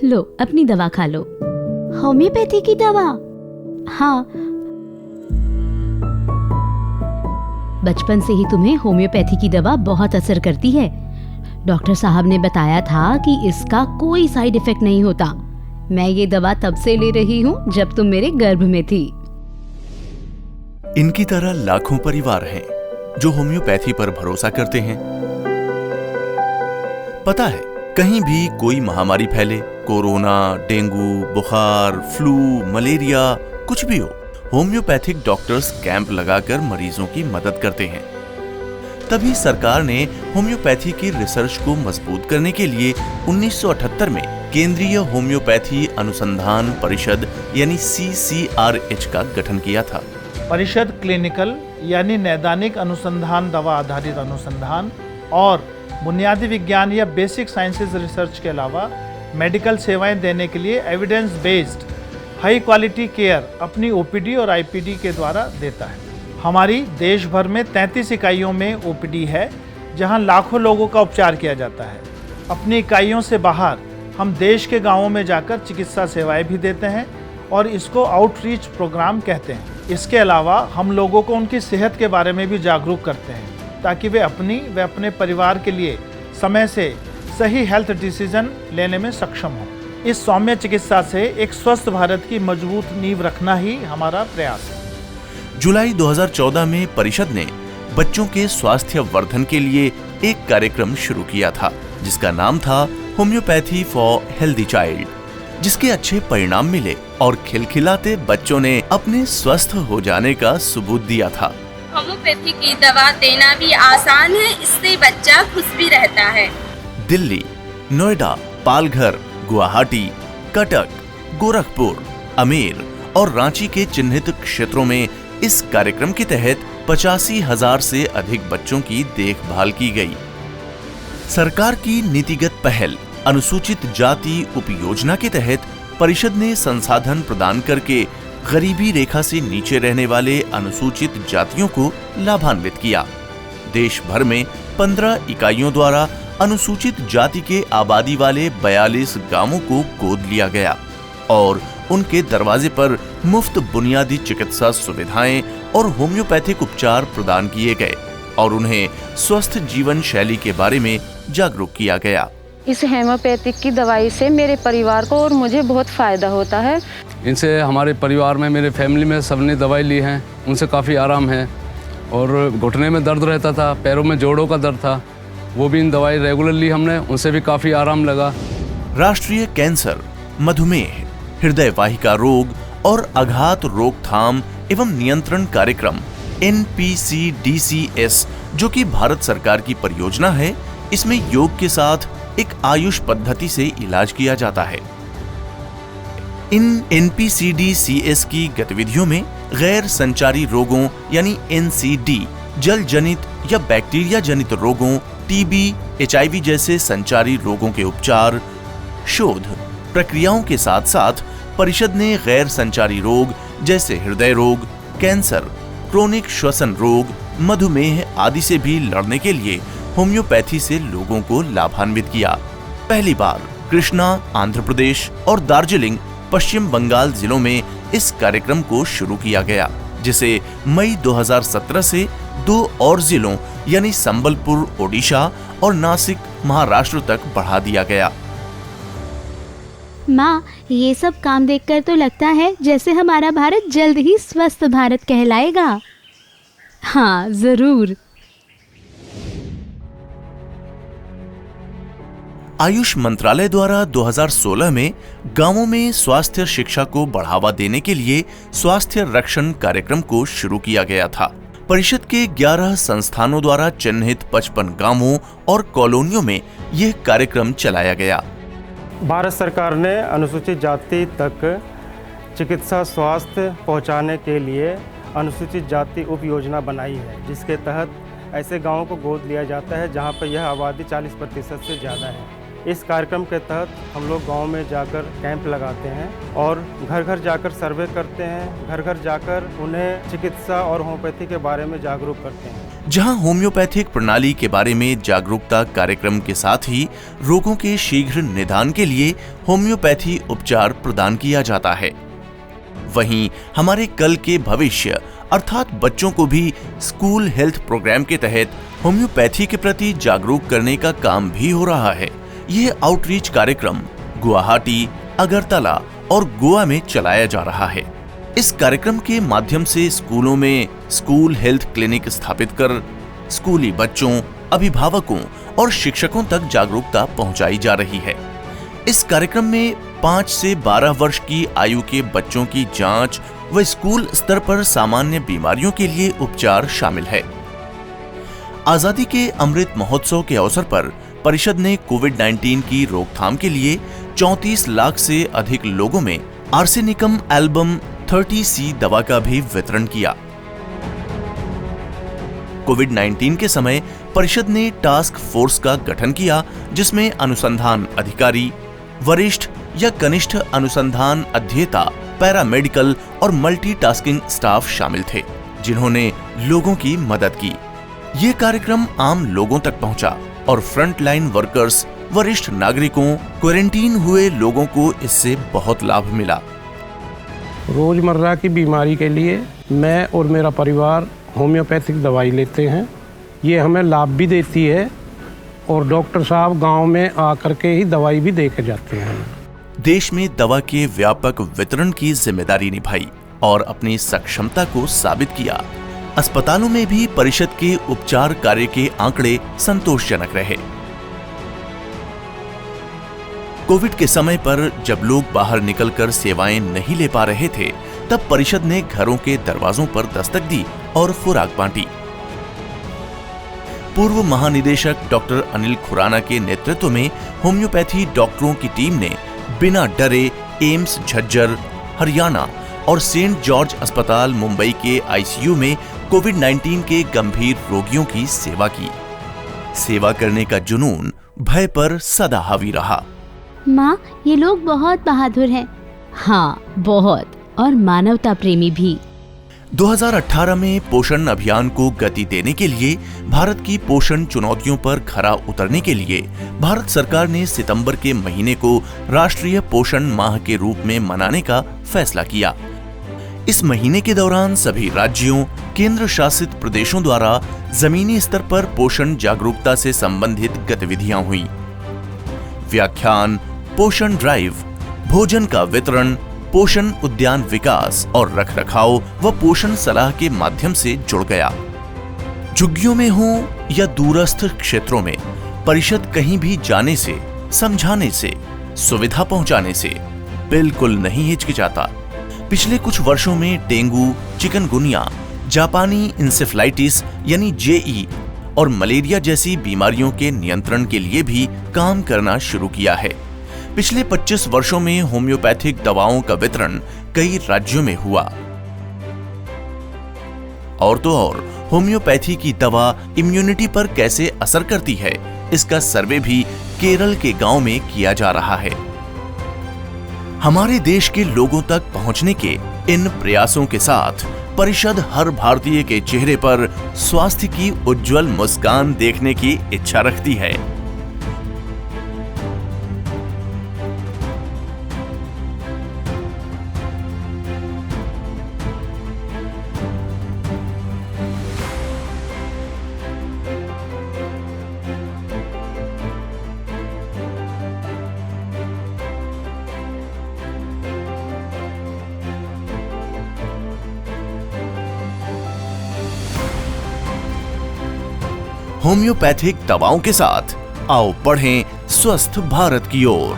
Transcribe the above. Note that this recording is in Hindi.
लो अपनी दवा खा लो। होम्योपैथी की दवा? हाँ, बचपन से ही तुम्हें होम्योपैथी की दवा बहुत असर करती है। डॉक्टर साहब ने बताया था कि इसका कोई साइड इफेक्ट नहीं होता। मैं ये दवा तब से ले रही हूँ जब तुम मेरे गर्भ में थी। इनकी तरह लाखों परिवार हैं जो होम्योपैथी पर भरोसा करते हैं। पता है, कहीं भी कोई महामारी फैले, कोरोना, डेंगू, बुखार, फ्लू, मलेरिया, कुछ भी हो, होम्योपैथिक डॉक्टर्स कैंप लगाकर मरीजों की मदद करते हैं। तभी सरकार ने होम्योपैथी की रिसर्च को मजबूत करने के लिए 1978 में केंद्रीय होम्योपैथी अनुसंधान परिषद यानी CCRH का गठन किया था। परिषद क्लिनिकल यानी नैदानिक अनुसंधान, दवा आधारित अनुसंधान और बुनियादी विज्ञान या बेसिक साइंसेज रिसर्च के अलावा मेडिकल सेवाएं देने के लिए evidence based high quality care अपनी OPD और IPD के द्वारा देता है। हमारी देश भर में 33 इकाइयों में OPD है जहां लाखों लोगों का उपचार किया जाता है। अपनी इकाइयों से बाहर हम देश के गांवों में जाकर चिकित्सा सेवाएं भी देते हैं और इसको आउटरीच प्रोग्राम कहते हैं। इसके अलावा हम लोगों को उनकी सेहत के बारे में भी जागरूक करते हैं ताकि वे अपनी व अपने परिवार के लिए समय से सही हेल्थ डिसीजन लेने में सक्षम हों। इस सौम्य चिकित्सा से एक स्वस्थ भारत की मजबूत नींव रखना ही हमारा प्रयास है। जुलाई 2014 में परिषद ने बच्चों के स्वास्थ्य वर्धन के लिए एक कार्यक्रम शुरू किया था जिसका नाम था होम्योपैथी फॉर हेल्दी चाइल्ड, जिसके अच्छे परिणाम मिले और खिलखिलाते बच्चों ने अपने स्वस्थ हो जाने का सबूत दिया था। होम्योपैथी की दवा देना भी आसान है, इससे बच्चा खुश भी रहता है। दिल्ली, नोएडा, पालघर, गुवाहाटी, कटक, गोरखपुर, अमेर और रांची के चिन्हित क्षेत्रों में इस कार्यक्रम के तहत 85,000 से अधिक बच्चों की देखभाल की गई। सरकार की नीतिगत पहल अनुसूचित जाति उपयोजना के तहत परिषद ने संसाधन प्रदान करके गरीबी रेखा से नीचे रहने वाले अनुसूचित जातियों को लाभान्वित किया। देश भर में 15 इकाइयों द्वारा अनुसूचित जाति के आबादी वाले 42 गांवों को गोद लिया गया और उनके दरवाजे पर मुफ्त बुनियादी चिकित्सा सुविधाएं और होम्योपैथिक उपचार प्रदान किए गए और उन्हें स्वस्थ जीवन शैली के बारे में जागरूक किया गया। इस होम्योपैथिक की दवाई से मेरे परिवार को और मुझे बहुत फायदा होता है। इनसे हमारे परिवार में, मेरे फैमिली में सबने दवाई ली है, उनसे काफ़ी आराम है। और घुटने में दर्द रहता था, पैरों में जोड़ों का दर्द था, वो भी इन दवाई रेगुलर ली हमने, उनसे भी काफ़ी आराम लगा। राष्ट्रीय कैंसर, मधुमेह, हृदय वाहिका रोग और आघात रोकथाम एवं नियंत्रण कार्यक्रम NPCDCS, जो कि भारत सरकार की परियोजना है, इसमें योग के साथ एक आयुष पद्धति से इलाज किया जाता है। इन NPCDCS की गतिविधियों में गैर संचारी रोगों यानी NCD, जल जनित या बैक्टीरिया जनित रोगों, TB, HIV जैसे संचारी रोगों के उपचार, शोध प्रक्रियाओं के साथ साथ परिषद ने गैर संचारी रोग जैसे हृदय रोग, कैंसर, क्रोनिक श्वसन रोग, मधुमेह आदि से भी लड़ने के लिए होम्योपैथी से लोगों को लाभान्वित किया। पहली बार कृष्णा, आंध्र प्रदेश और दार्जिलिंग, पश्चिम बंगाल जिलों में इस कार्यक्रम को शुरू किया गया, जिसे मई 2017 से 2 और जिलों यानी संबलपुर, ओडिशा और नासिक, महाराष्ट्र तक बढ़ा दिया गया। माँ, ये सब काम देखकर तो लगता है जैसे हमारा भारत जल्द ही स्वस्थ भारत कहलाएगा। हाँ, जरूर। आयुष मंत्रालय द्वारा 2016 में गांवों में स्वास्थ्य शिक्षा को बढ़ावा देने के लिए स्वास्थ्य रक्षण कार्यक्रम को शुरू किया गया था। परिषद के 11 संस्थानों द्वारा चिन्हित 55 गांवों और कॉलोनियों में यह कार्यक्रम चलाया गया। भारत सरकार ने अनुसूचित जाति तक चिकित्सा स्वास्थ्य पहुंचाने के लिए अनुसूचित जाति उप योजना बनाई है, जिसके तहत ऐसे गांवों को गोद लिया जाता है जहां पर यह आबादी 40% से ज़्यादा है। इस कार्यक्रम के तहत हम लोग गांव में जाकर कैंप लगाते हैं और घर घर जाकर सर्वे करते हैं, घर घर जाकर उन्हें चिकित्सा और होम्योपैथी के बारे में जागरूक करते हैं। जहां होम्योपैथिक प्रणाली के बारे में जागरूकता कार्यक्रम के साथ ही रोगों के शीघ्र निदान के लिए होम्योपैथी उपचार प्रदान किया जाता है। वहीं हमारे कल के भविष्य अर्थात बच्चों को भी स्कूल हेल्थ प्रोग्राम के तहत होम्योपैथी के प्रति जागरूक करने का काम भी हो रहा है। यह आउटरीच कार्यक्रम गुवाहाटी, अगरतला और गोवा में चलाया जा रहा है। इस कार्यक्रम के माध्यम से स्कूलों में स्कूल हेल्थ क्लिनिक स्थापित कर स्कूली बच्चों, अभिभावकों और शिक्षकों तक जागरूकता पहुंचाई जा रही है। इस कार्यक्रम में 5 से 12 वर्ष की आयु के बच्चों की जांच व स्कूल स्तर पर सामान्य बीमारियों के लिए उपचार शामिल है। आजादी के अमृत महोत्सव के अवसर पर परिषद ने कोविड-19 की रोकथाम के लिए 34 लाख से अधिक लोगों में आर्सेनिकम एल्बम 30C दवा का भी वितरण किया। कोविड-19 के समय परिषद ने टास्क फोर्स का गठन किया, जिसमें अनुसंधान अधिकारी, वरिष्ठ या कनिष्ठ अनुसंधान अध्येता, पैरामेडिकल और मल्टीटास्किंग स्टाफ शामिल थे, जिन्होंने लोगों की मदद की। ये कार्यक्रम आम लोगों तक पहुंचा और फ्रंटलाइन वर्कर्स, वरिष्ठ नागरिकों, क्वारंटीन हुए लोगों को इससे बहुत लाभ मिला। रोज़मर्रा की बीमारी के लिए मैं और मेरा परिवार होम्योपैथिक दवाई लेते हैं। ये हमें लाभ भी देती है और डॉक्टर साहब गांव में आकर के ही दवाई भी दे के जाते हैं। देश में दवा के व्यापक वितरण की जिम्मेदारी निभाई और अपनी सक्षमता को साबित किया। अस्पतालों में भी परिषद के उपचार कार्य के आंकड़े संतोषजनक रहे। कोविड के समय पर जब लोग बाहर निकलकर सेवाएं नहीं ले पा रहे थे, तब परिषद ने घरों के दरवाजों पर दस्तक दी और खुराक बांटी। पूर्व महानिदेशक डॉक्टर अनिल खुराना के नेतृत्व में होम्योपैथी डॉक्टरों की टीम ने बिना डरे एम्स झज्जर, हरियाणा और सेंट जॉर्ज अस्पताल मुंबई के आईसीयू में कोविड-19 के गंभीर रोगियों की सेवा की। सेवा करने का जुनून भय पर सदा हावी रहा। माँ, ये लोग बहुत बहादुर हैं। हाँ, बहुत, और मानवता प्रेमी भी। 2018 में पोषण अभियान को गति देने के लिए भारत की पोषण चुनौतियों पर खरा उतरने के लिए भारत सरकार ने सितंबर के महीने को राष्ट्रीय पोषण माह के रूप में मनाने का फैसला किया। इस महीने के दौरान सभी राज्यों, केंद्र शासित प्रदेशों द्वारा जमीनी स्तर पर पोषण जागरूकता से संबंधित गतिविधियां हुई। व्याख्यान, पोषण ड्राइव, भोजन का वितरण, पोषण उद्यान विकास और रखरखाव व पोषण सलाह के माध्यम से जुड़ गया। झुग्गियों में हो या दूरस्थ क्षेत्रों में परिषद कहीं भी जाने से, समझाने से, सुविधा पहुंचाने से बिल्कुल नहीं हिचकिचाता। पिछले कुछ वर्षों में डेंगू, चिकनगुनिया, जापानी इंसेफ्लाइटिस यानी जेई और मलेरिया जैसी बीमारियों के नियंत्रण के लिए भी काम करना शुरू किया है। पिछले 25 वर्षों में होम्योपैथिक दवाओं का वितरण कई राज्यों में हुआ। और तो और होम्योपैथी की दवा इम्यूनिटी पर कैसे असर करती है, इसका सर्वे भी केरल के गांव में किया जा रहा है। हमारे देश के लोगों तक पहुंचने के इन प्रयासों के साथ परिषद हर भारतीय के चेहरे पर स्वास्थ्य की उज्जवल मुस्कान देखने की इच्छा रखती है। होम्योपैथिक दवाओं के साथ आओ बढ़ें स्वस्थ भारत की ओर।